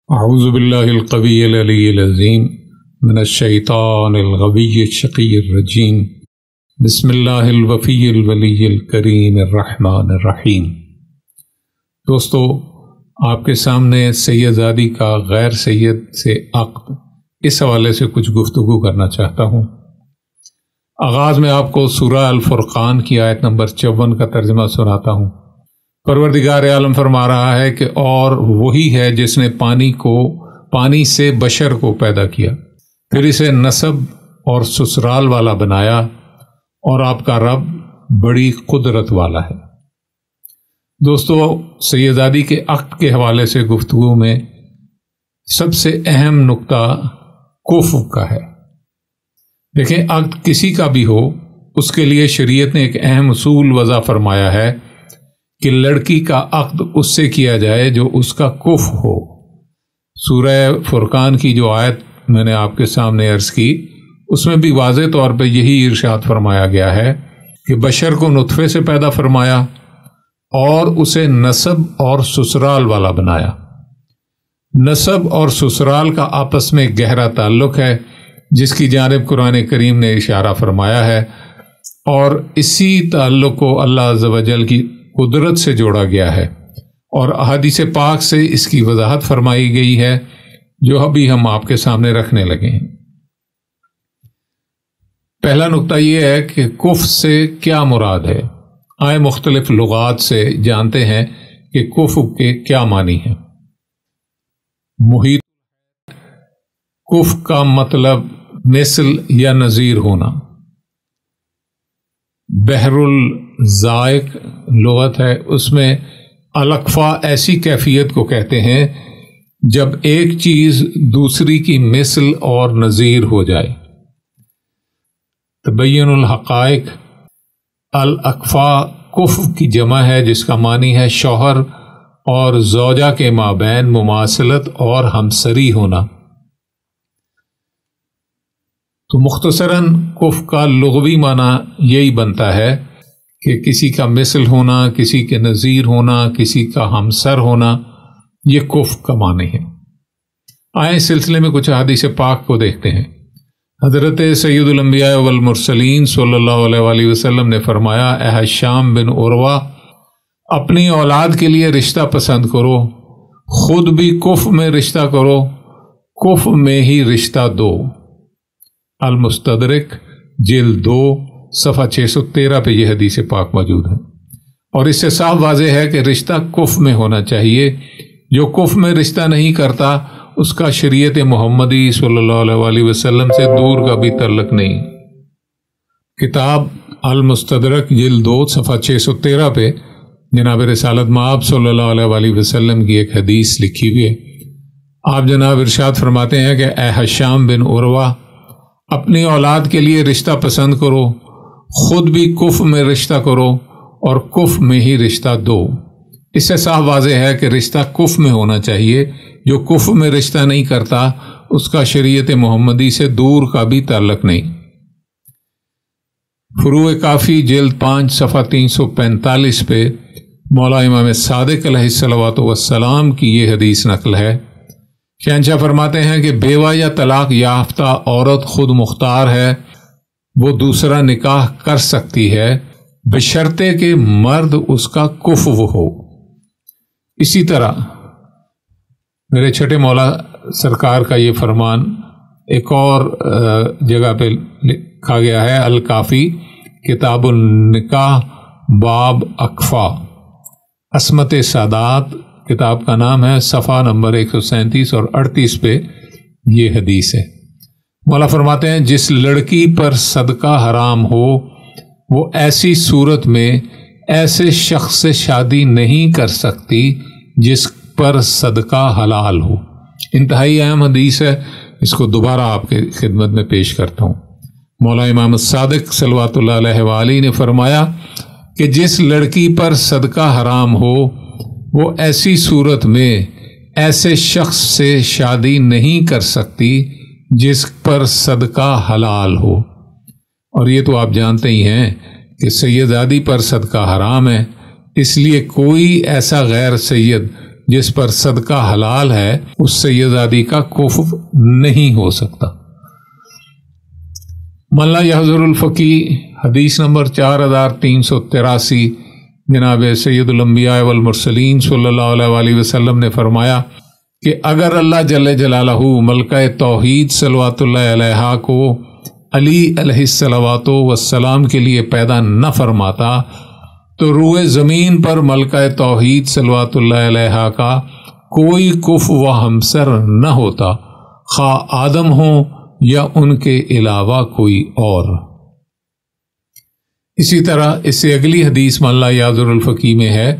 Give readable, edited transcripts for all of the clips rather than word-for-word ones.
اعوذ باللہ القوی العلی العظیم من الشیطان الغوی الشقی الرجیم بسم اللہ الوفی الولی الکریم الرحمن الرحیم۔ دوستو، آپ کے سامنے سید زادی کا غیر سید سے عقد اس حوالے سے کچھ گفتگو کرنا چاہتا ہوں۔ آغاز میں آپ کو سورہ الفرقان کی آیت نمبر 54 کا ترجمہ سناتا ہوں۔ پروردگار عالم فرما رہا ہے کہ اور وہی ہے جس نے پانی سے بشر کو پیدا کیا، پھر اسے نسب اور سسرال والا بنایا، اور آپ کا رب بڑی قدرت والا ہے۔ دوستو، سید زادی کے عقد کے حوالے سے گفتگو میں سب سے اہم نقطہ کفو کا ہے۔ دیکھیں، عقد کسی کا بھی ہو، اس کے لیے شریعت نے ایک اہم اصول وضع فرمایا ہے کہ لڑکی کا عقد اس سے کیا جائے جو اس کا کفو ہو۔ سورہ فرقان کی جو آیت میں نے آپ کے سامنے عرض کی، اس میں بھی واضح طور پہ یہی ارشاد فرمایا گیا ہے کہ بشر کو نطفے سے پیدا فرمایا اور اسے نسب اور سسرال والا بنایا۔ نسب اور سسرال کا آپس میں گہرا تعلق ہے، جس کی جانب قرآن کریم نے اشارہ فرمایا ہے، اور اسی تعلق کو اللہ عز و جل کی قدرت سے جوڑا گیا ہے، اور احادیث پاک سے اس کی وضاحت فرمائی گئی ہے، جو ابھی ہم آپ کے سامنے رکھنے لگے ہیں۔ پہلا نقطہ یہ ہے کہ کفو سے کیا مراد ہے۔ آئے مختلف لغات سے جانتے ہیں کہ کفو کے کیا معنی ہیں۔ محیط، کفو کا مطلب مثل یا نظیر ہونا۔ بحر الزائق لغت ہے، اس میں الاکفا ایسی کیفیت کو کہتے ہیں جب ایک چیز دوسری کی مثل اور نظیر ہو جائے۔ تبین الحقائق، الاکفا کفو کی جمع ہے، جس کا معنی ہے شوہر اور زوجہ کے مابین مماثلت اور ہمسری ہونا۔ تو مختصراً کفو کا لغوی معنی یہی بنتا ہے کہ کسی کا مثل ہونا، کسی کے نظیر ہونا، کسی کا ہمسر ہونا، یہ کفو کا معنی ہے۔ آئیں اس سلسلے میں کچھ احادیث پاک کو دیکھتے ہیں۔ حضرت سید الانبیاء والمرسلین صلی اللہ علیہ وآلہ وسلم نے فرمایا، اے ہشام بن عروہ، اپنی اولاد کے لیے رشتہ پسند کرو، خود بھی کفو میں رشتہ کرو، کفو میں ہی رشتہ دو۔ المستدرک جلد 2 صفحہ 613 پہ یہ حدیث پاک موجود ہے، اور اس سے صاف واضح ہے کہ رشتہ کفو میں ہونا چاہیے۔ جو کفو میں رشتہ نہیں کرتا، اس کا شریعت محمدی صلی اللہ علیہ وآلہ وسلم سے دور کا بھی تعلق نہیں۔ کتاب المستدرک جلد 2 صفحہ 613 پہ جناب رسالت مآب صلی اللہ علیہ وآلہ وسلم کی ایک حدیث لکھی ہوئی ہے۔ آپ جناب ارشاد فرماتے ہیں کہ اے ہشام بن عروہ، اپنی اولاد کے لیے رشتہ پسند کرو، خود بھی کفو میں رشتہ کرو، اور کفو میں ہی رشتہ دو۔ اس سے صاف واضح ہے کہ رشتہ کفو میں ہونا چاہیے۔ جو کفو میں رشتہ نہیں کرتا، اس کا شریعت محمدی سے دور کا بھی تعلق نہیں۔ فروع کافی جلد 5 صفحہ 345 پہ مولا امام صادق علیہ الصلوۃ والسلام کی یہ حدیث نقل ہے۔ شہنشاہ فرماتے ہیں کہ بیوہ یا طلاق یافتہ عورت خود مختار ہے، وہ دوسرا نکاح کر سکتی ہے بشرطے کہ مرد اس کا کفو ہو۔ اسی طرح میرے چھٹے مولا سرکار کا یہ فرمان ایک اور جگہ پہ لکھا گیا ہے، الکافی کتاب النکاح باب اکفا، عصمت سادات کتاب کا نام ہے، صفحہ نمبر 137 اور 38 پہ یہ حدیث ہے۔ مولا فرماتے ہیں، جس لڑکی پر صدقہ حرام ہو، وہ ایسی صورت میں ایسے شخص سے شادی نہیں کر سکتی جس پر صدقہ حلال ہو۔ انتہائی اہم حدیث ہے، اس کو دوبارہ آپ کے خدمت میں پیش کرتا ہوں۔ مولا امام الصادق صلوات اللہ علیہ وآلہ نے فرمایا کہ جس لڑکی پر صدقہ حرام ہو، وہ ایسی صورت میں ایسے شخص سے شادی نہیں کر سکتی جس پر صدقہ حلال ہو۔ اور یہ تو آپ جانتے ہی ہیں کہ سید زادی پر صدقہ حرام ہے، اس لیے کوئی ایسا غیر سید جس پر صدقہ حلال ہے اس سید زادی کا کفر نہیں ہو سکتا۔ من لا یحضر الفقی، حدیث نمبر 4383، جناب سید الانبیاء والمرسلین صلی اللہ علیہ وآلہ وسلم نے فرمایا کہ اگر اللہ جل جلالہ ملکہ توحید صلوات اللہ علیہا کو علی علیہ الصلوات والسلام کے لیے پیدا نہ فرماتا تو روئے زمین پر ملکہ توحید صلوات اللہ علیہا کا کوئی کف و ہمسر نہ ہوتا، خواہ آدم ہوں یا ان کے علاوہ کوئی اور۔ اسی طرح اس سے اگلی حدیث من لا یحضر الفقی میں ہے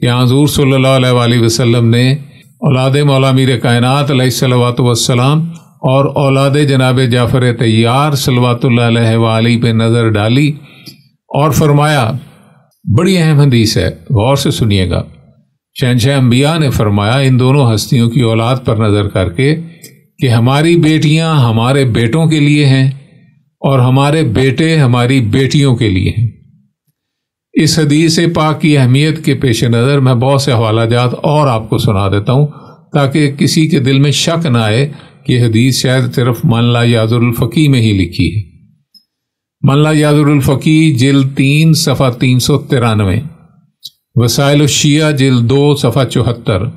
کہ حضور صلی اللہ علیہ وآلہ وسلم نے اولاد مولا میر کائنات علیہ الصلوۃ والسلام اور اولاد جناب جعفر طیار صلوات اللہ علیہ وآلہ پہ نظر ڈالی اور فرمایا، بڑی اہم حدیث ہے، غور سے سنیے گا۔ شہنشاہ انبیاء نے فرمایا ان دونوں ہستیوں کی اولاد پر نظر کر کے کہ ہماری بیٹیاں ہمارے بیٹوں کے لیے ہیں اور ہمارے بیٹے ہماری بیٹیوں کے لیے ہیں۔ اس حدیث پاک کی اہمیت کے پیش نظر میں بہت سے حوالہ جات اور آپ کو سنا دیتا ہوں تاکہ کسی کے دل میں شک نہ آئے کہ یہ حدیث شاید صرف من لا یحضر الفقی میں ہی لکھی ہے۔ من لا یحضر الفقی جلد 3 صفحہ 393، وسائل الشیعہ جلد 2 صفحہ 74،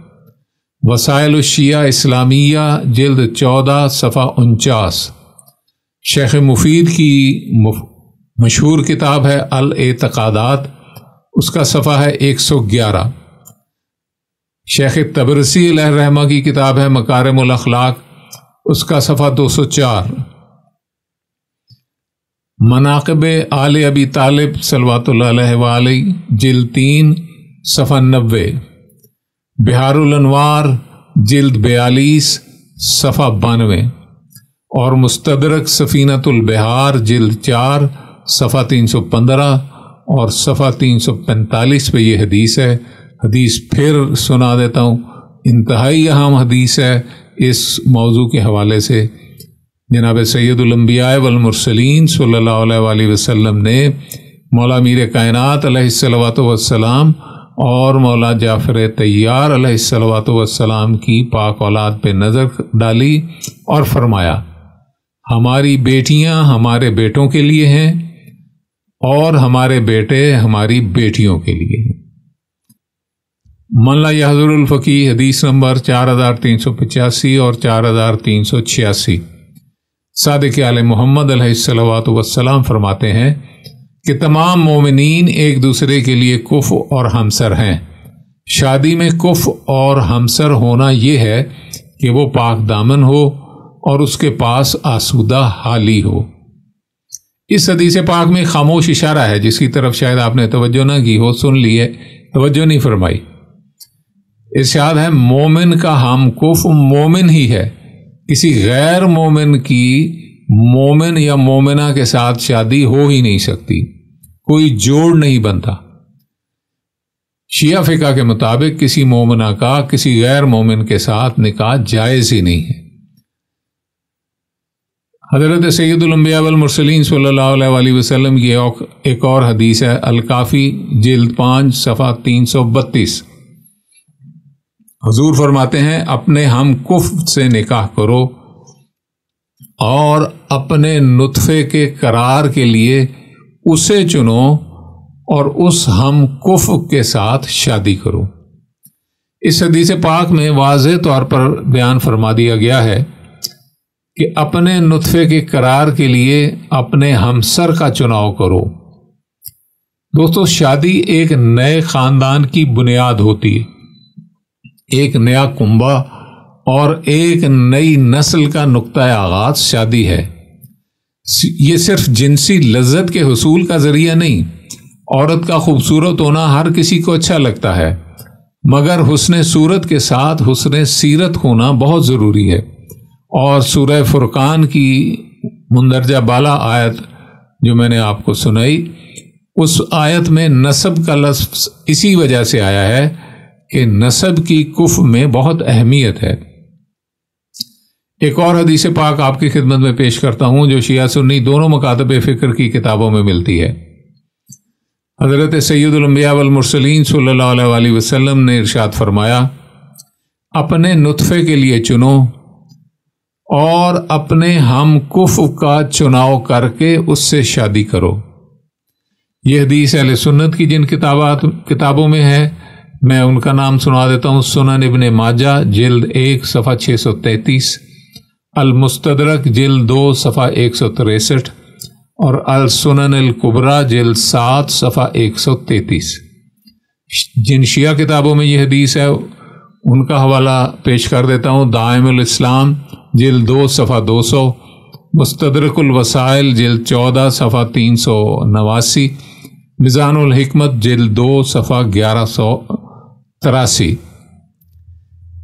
وسائل الشیعہ اسلامیہ جلد 14 صفحہ 49، شیخ مفید کی مشہور کتاب ہے الاعتقادات، اس کا صفحہ ہے 111، شیخ طبرسی علیہ الرحمہ کی کتاب ہے مکارم الاخلاق، اس کا صفحہ 204، مناقب آل ابی طالب صلوات اللہ علیہ وآلہ جلد 3 صفحہ 90، بہار الانوار جلد 42 صفحہ 92، اور مستدرک سفینۃ البحار جلد 4 صفحہ 315 اور صفحہ 345 پہ یہ حدیث ہے۔ حدیث پھر سنا دیتا ہوں، انتہائی اہم حدیث ہے۔ اس موضوع کے حوالے سے جناب سید الانبیاء والمرسلین صلی اللہ علیہ وآلہ وسلم نے مولا میر کائنات علیہ الصلوۃ والسلام اور مولا جعفر طیار علیہ الصلوۃ والسلام کی پاک اولاد پہ نظر ڈالی اور فرمایا، ہماری بیٹیاں ہمارے بیٹوں کے لیے ہیں اور ہمارے بیٹے ہماری بیٹیوں کے لیے ہیں۔ من لا یحضر الفقی حدیث نمبر 4385 اور 4386، صادق آل محمد علیہ الصلوۃ والسلام فرماتے ہیں کہ تمام مومنین ایک دوسرے کے لیے کف اور ہمسر ہیں۔ شادی میں کف اور ہمسر ہونا یہ ہے کہ وہ پاک دامن ہو اور اس کے پاس آسودہ حالی ہو۔ اس حدیث پاک میں خاموش اشارہ ہے جس کی طرف شاید آپ نے توجہ نہ کی ہو، سن لی ہے، توجہ نہیں فرمائی۔ ارشاد ہے مومن کا ہم کف مومن ہی ہے، کسی غیر مومن کی مومن یا مومنہ کے ساتھ شادی ہو ہی نہیں سکتی، کوئی جوڑ نہیں بنتا۔ شیعہ فقہ کے مطابق کسی مومنہ کا کسی غیر مومن کے ساتھ نکاح جائز ہی نہیں ہے۔ حضرت سید الانبیاء والمرسلین صلی اللہ علیہ وآلہ وسلم کی ایک اور حدیث ہے الکافی جلد 5 صفحہ 332، حضور فرماتے ہیں اپنے ہم کف سے نکاح کرو اور اپنے نطفے کے قرار کے لیے اسے چنو اور اس ہم کف کے ساتھ شادی کرو۔ اس حدیث پاک میں واضح طور پر بیان فرما دیا گیا ہے کہ اپنے نطفے کے قرار کے لیے اپنے ہمسر کا چناؤ کرو۔ دوستو، شادی ایک نئے خاندان کی بنیاد ہوتی ہے، ایک نیا کنبہ اور ایک نئی نسل کا نقطہ آغاز شادی ہے۔ یہ صرف جنسی لذت کے حصول کا ذریعہ نہیں۔ عورت کا خوبصورت ہونا ہر کسی کو اچھا لگتا ہے، مگر حسن صورت کے ساتھ حسن سیرت ہونا بہت ضروری ہے۔ اور سورہ فرقان کی مندرجہ بالا آیت جو میں نے آپ کو سنائی، اس آیت میں نسب کا لفظ اسی وجہ سے آیا ہے کہ نسب کی کف میں بہت اہمیت ہے۔ ایک اور حدیث پاک آپ کی خدمت میں پیش کرتا ہوں جو شیعہ سنی دونوں مکاتب فکر کی کتابوں میں ملتی ہے۔ حضرت سید الانبیاء والمرسلین صلی اللہ علیہ وآلہ وسلم نے ارشاد فرمایا اپنے نطفے کے لیے چنو اور اپنے ہم کفو کا چناؤ کر کے اس سے شادی کرو۔ یہ حدیث اہل سنت کی جن کتابوں میں ہے، میں ان کا نام سنا دیتا ہوں۔ سنن ابن ماجہ جلد 1 صفحہ 633، المستدرک جلد 2 صفحہ 163 اور السنن الکبریٰ جلد 7 صفحہ 133۔ جن شیعہ کتابوں میں یہ حدیث ہے ان کا حوالہ پیش کر دیتا ہوں۔ دائم الاسلام جلد 2 صفحہ 200، مستدرک الوسائل جلد 14 صفحہ 389، میزان الحکمت جلد 2 صفحہ 1183۔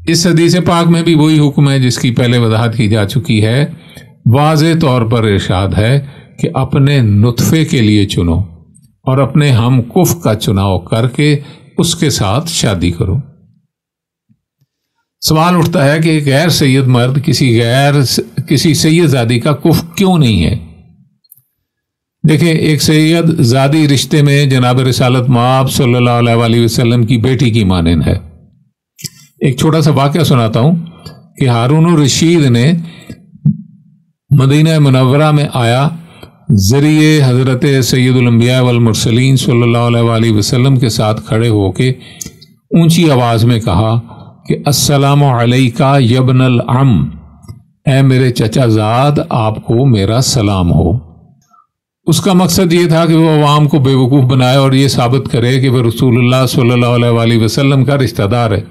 اس حدیث پاک میں بھی وہی حکم ہے جس کی پہلے وضاحت کی جا چکی ہے۔ واضح طور پر ارشاد ہے کہ اپنے نطفے کے لیے چنو اور اپنے ہم کف کا چناؤ کر کے اس کے ساتھ شادی کرو۔ سوال اٹھتا ہے کہ ایک غیر سید مرد کسی سید زادی کا کف کیوں نہیں ہے؟ دیکھیں، ایک سید زادی رشتے میں جناب رسالت مآب صلی اللہ علیہ وآلہ وسلم کی بیٹی کی مانند ہے۔ ایک چھوٹا سا واقعہ سناتا ہوں کہ ہارون الرشید نے مدینہ منورہ میں آیا، ذریعے حضرت سید الانبیاء والمرسلین صلی اللہ علیہ وآلہ وسلم کے ساتھ کھڑے ہو کے اونچی آواز میں کہا کہ السلام علیکہ یبن العم، اے میرے چچا زاد، آپ کو میرا سلام ہو۔ اس کا مقصد یہ تھا کہ وہ عوام کو بے وقوف بنائے اور یہ ثابت کرے کہ وہ رسول اللہ صلی اللہ علیہ وآلہ وسلم کا رشتہ دار ہے۔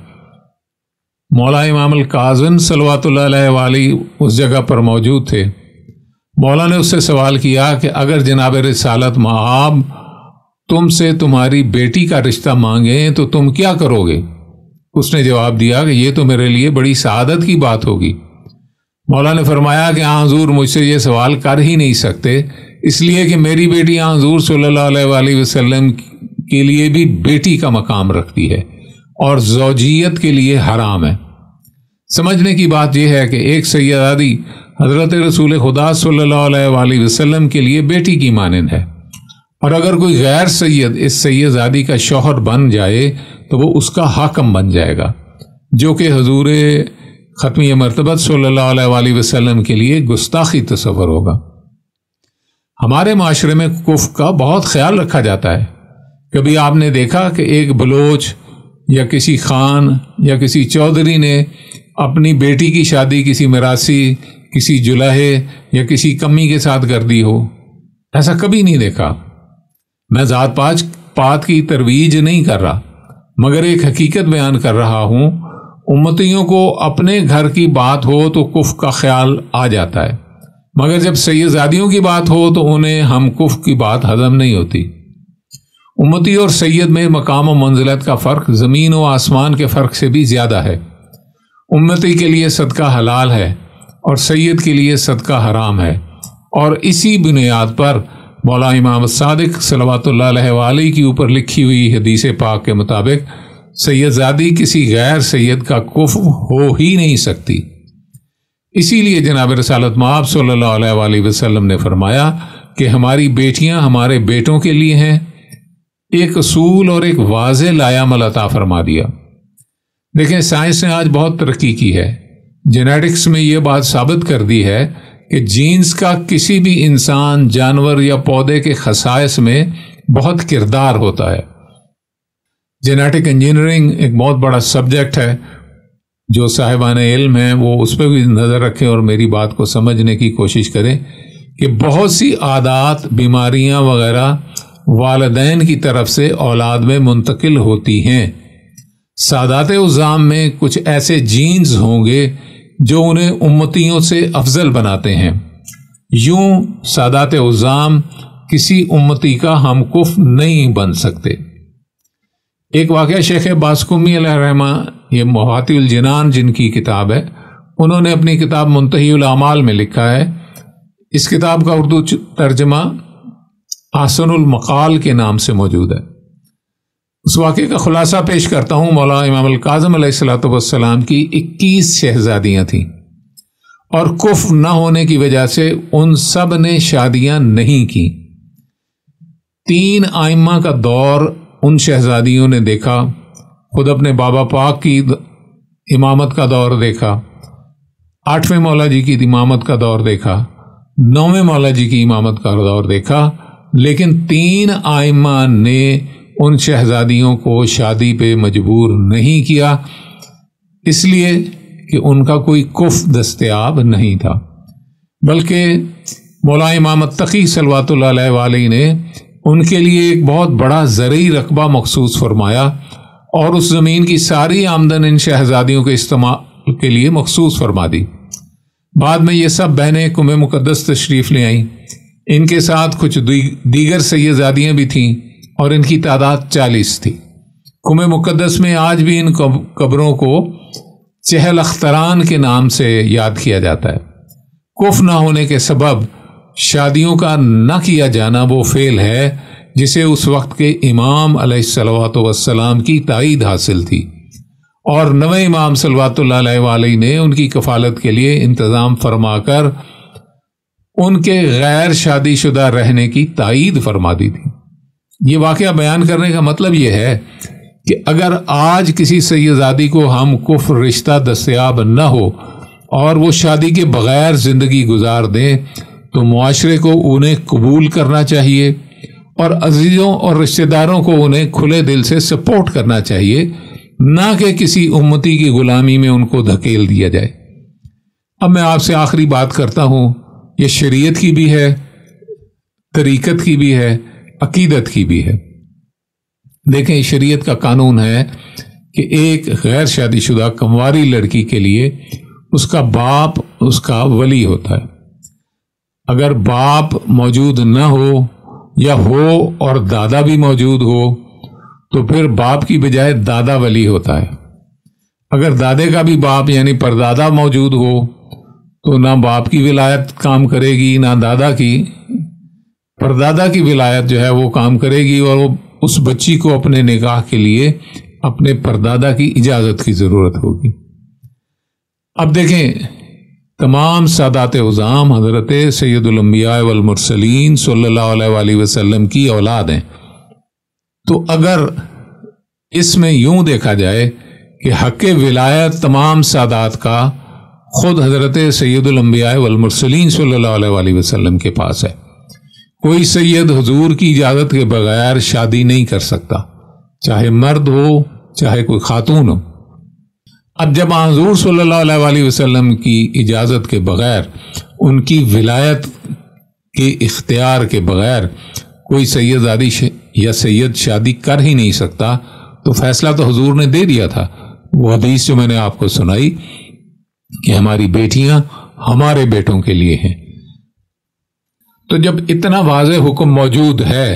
مولا امام الکاظم صلوات اللہ علیہ وآلہ اس جگہ پر موجود تھے۔ مولا نے اس سے سوال کیا کہ اگر جناب رسالت مآب تم سے تمہاری بیٹی کا رشتہ مانگیں تو تم کیا کرو گے؟ اس نے جواب دیا کہ یہ تو میرے لیے بڑی سعادت کی بات ہوگی۔ مولا نے فرمایا کہ ہاں حضور مجھ سے یہ سوال کر ہی نہیں سکتے، اس لیے کہ میری بیٹی ہاں حضور صلی اللہ علیہ وآلہ وسلم کے لیے بھی بیٹی کا مقام رکھتی ہے اور زوجیت کے لیے حرام ہے۔ سمجھنے کی بات یہ ہے کہ ایک سیدادی حضرت رسول خدا صلی اللہ علیہ وآلہ وسلم کے لیے بیٹی کی مانند ہے، اور اگر کوئی غیر سید اس سیدادی کا شوہر بن جائے تو وہ اس کا حاکم بن جائے گا، جو کہ حضور ختمی مرتبت صلی اللہ علیہ وآلہ وسلم کے لیے گستاخی تصور ہوگا۔ ہمارے معاشرے میں کف کا بہت خیال رکھا جاتا ہے۔ کبھی آپ نے دیکھا کہ ایک بلوچ یا کسی خان یا کسی چودھری نے اپنی بیٹی کی شادی کسی مراسی، کسی جلہے یا کسی کمی کے ساتھ کر دی ہو؟ ایسا کبھی نہیں دیکھا۔ میں ذات پات کی ترویج نہیں کر رہا، مگر ایک حقیقت بیان کر رہا ہوں۔ امتیوں کو اپنے گھر کی بات ہو تو کف کا خیال آ جاتا ہے، مگر جب سیدزادیوں کی بات ہو تو انہیں ہم کف کی بات ہضم نہیں ہوتی۔ امتی اور سید میں مقام و منزلت کا فرق زمین و آسمان کے فرق سے بھی زیادہ ہے۔ امتی کے لیے صدقہ حلال ہے اور سید کے لیے صدقہ حرام ہے، اور اسی بنیاد پر مولا امام صادق صلوات اللہ علیہ وآلہ کی اوپر لکھی ہوئی حدیث پاک کے مطابق سیدزادی کسی غیر سید کا کف ہو ہی نہیں سکتی۔ اسی لیے جناب رسالت مآب صلی اللہ علیہ وآلہ وسلم نے فرمایا کہ ہماری بیٹیاں ہمارے بیٹوں کے لیے ہیں۔ ایک اصول اور ایک واضح لائحہ عمل عطا فرما دیا۔ دیکھیں، سائنس نے آج بہت ترقی کی ہے۔ جینیٹکس میں یہ بات ثابت کر دی ہے کہ جینز کا کسی بھی انسان، جانور یا پودے کے خصائص میں بہت کردار ہوتا ہے۔ جینیٹک انجینئرنگ ایک بہت بڑا سبجیکٹ ہے، جو صاحبان علم ہیں وہ اس پہ بھی نظر رکھیں اور میری بات کو سمجھنے کی کوشش کریں کہ بہت سی عادات، بیماریاں وغیرہ والدین کی طرف سے اولاد میں منتقل ہوتی ہیں۔ سادات عظام میں کچھ ایسے جینز ہوں گے جو انہیں امتیوں سے افضل بناتے ہیں۔ یوں سادات عظام کسی امتی کا ہم کف نہیں بن سکتے۔ ایک واقعہ شیخ باسقمی علیہ الرحمہ، یہ محاتی الجنان جن کی کتاب ہے، انہوں نے اپنی کتاب منتہی الاعمال میں لکھا ہے۔ اس کتاب کا اردو ترجمہ احسن المقال کے نام سے موجود ہے۔ اس واقعے کا خلاصہ پیش کرتا ہوں۔ مولا امام الکاظم علیہ الصلوۃ والسلام کی 21 شہزادیاں تھیں، اور کف نہ ہونے کی وجہ سے ان سب نے شادیاں نہیں کی۔ 3 آئمہ کا دور ان شہزادیوں نے دیکھا۔ خود اپنے بابا پاک کی امامت کا دور دیکھا، 8ویں مولا جی کی امامت کا دور دیکھا، 9ویں مولا جی کی امامت کا دور دیکھا، لیکن 3 ائمہ نے ان شہزادیوں کو شادی پہ مجبور نہیں کیا، اس لیے کہ ان کا کوئی کف دستیاب نہیں تھا، بلکہ مولا امام التقی صلوات اللہ علیہ وآلہ نے ان کے لیے ایک بہت بڑا زرعی رقبہ مخصوص فرمایا اور اس زمین کی ساری آمدن ان شہزادیوں کے استعمال کے لیے مخصوص فرما دی۔ بعد میں یہ سب بہنیں کنبہ مقدس تشریف لے آئیں، ان کے ساتھ کچھ دیگر سیدزادیاں بھی تھیں اور ان کی تعداد 40 تھی۔ کنبہ مقدس میں آج بھی ان قبروں کو چہل اختران کے نام سے یاد کیا جاتا ہے۔ کف نہ ہونے کے سبب شادیوں کا نہ کیا جانا وہ فعل ہے جسے اس وقت کے امام علیہ الصلوۃ والسلام کی تائید حاصل تھی، اور نویں امام صلوات اللہ علیہ وآلہ نے ان کی کفالت کے لیے انتظام فرما کر ان کے غیر شادی شدہ رہنے کی تائید فرما دی تھی۔ یہ واقعہ بیان کرنے کا مطلب یہ ہے کہ اگر آج کسی سیدزادی کو ہم کفر رشتہ دستیاب نہ ہو اور وہ شادی کے بغیر زندگی گزار دیں تو معاشرے کو انہیں قبول کرنا چاہیے اور عزیزوں اور رشتہ داروں کو انہیں کھلے دل سے سپورٹ کرنا چاہیے، نہ کہ کسی امتی کی غلامی میں ان کو دھکیل دیا جائے۔ اب میں آپ سے آخری بات کرتا ہوں، یہ شریعت کی بھی ہے، طریقت کی بھی ہے، عقیدت کی بھی ہے۔ دیکھیں، شریعت کا قانون ہے کہ ایک غیر شادی شدہ کنواری لڑکی کے لیے اس کا باپ اس کا ولی ہوتا ہے۔ اگر باپ موجود نہ ہو یا ہو اور دادا بھی موجود ہو تو پھر باپ کی بجائے دادا ولی ہوتا ہے۔ اگر دادے کا بھی باپ یعنی پردادا موجود ہو تو نہ باپ کی ولایت کام کرے گی نہ دادا کی، پردادا کی ولایت جو ہے وہ کام کرے گی، اور وہ اس بچی کو اپنے نکاح کے لیے اپنے پردادا کی اجازت کی ضرورت ہوگی۔ اب دیکھیں، تمام سادات عظام حضرت سید الانبیاء والمرسلین صلی اللہ علیہ وآلہ وسلم کی اولاد ہیں، تو اگر اس میں یوں دیکھا جائے کہ حق ولایت تمام سادات کا خود حضرت سید الانبیاء والمرسلین صلی اللہ علیہ وآلہ وسلم کے پاس ہے، کوئی سید حضور کی اجازت کے بغیر شادی نہیں کر سکتا، چاہے مرد ہو چاہے کوئی خاتون ہو۔ اب جب حضور صلی اللہ علیہ وآلہ وسلم کی اجازت کے بغیر، ان کی ولایت کے اختیار کے بغیر کوئی سیدزادی یا سید شادی کر ہی نہیں سکتا، تو فیصلہ تو حضور نے دے دیا تھا۔ وہ حدیث جو میں نے آپ کو سنائی کہ ہماری بیٹیاں ہمارے بیٹوں کے لیے ہیں، تو جب اتنا واضح حکم موجود ہے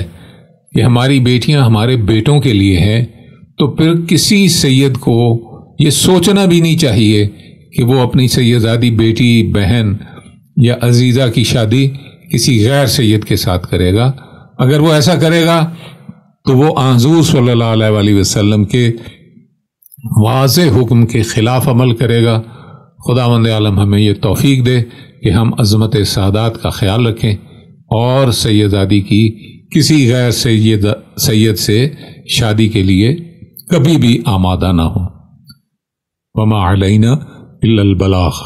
کہ ہماری بیٹیاں ہمارے بیٹوں کے لیے ہیں، تو پھر کسی سید کو یہ سوچنا بھی نہیں چاہیے کہ وہ اپنی سیدزادی بیٹی، بہن یا عزیزہ کی شادی کسی غیر سید کے ساتھ کرے گا۔ اگر وہ ایسا کرے گا تو وہ حضور صلی اللہ علیہ وآلہ وسلم کے واضح حکم کے خلاف عمل کرے گا۔ خداوند عالم ہمیں یہ توفیق دے کہ ہم عظمت سادات کا خیال رکھیں اور سیدزادی کی کسی غیر سید سے شادی کے لیے کبھی بھی آمادہ نہ ہوں۔ وما علینا الا البلاغ۔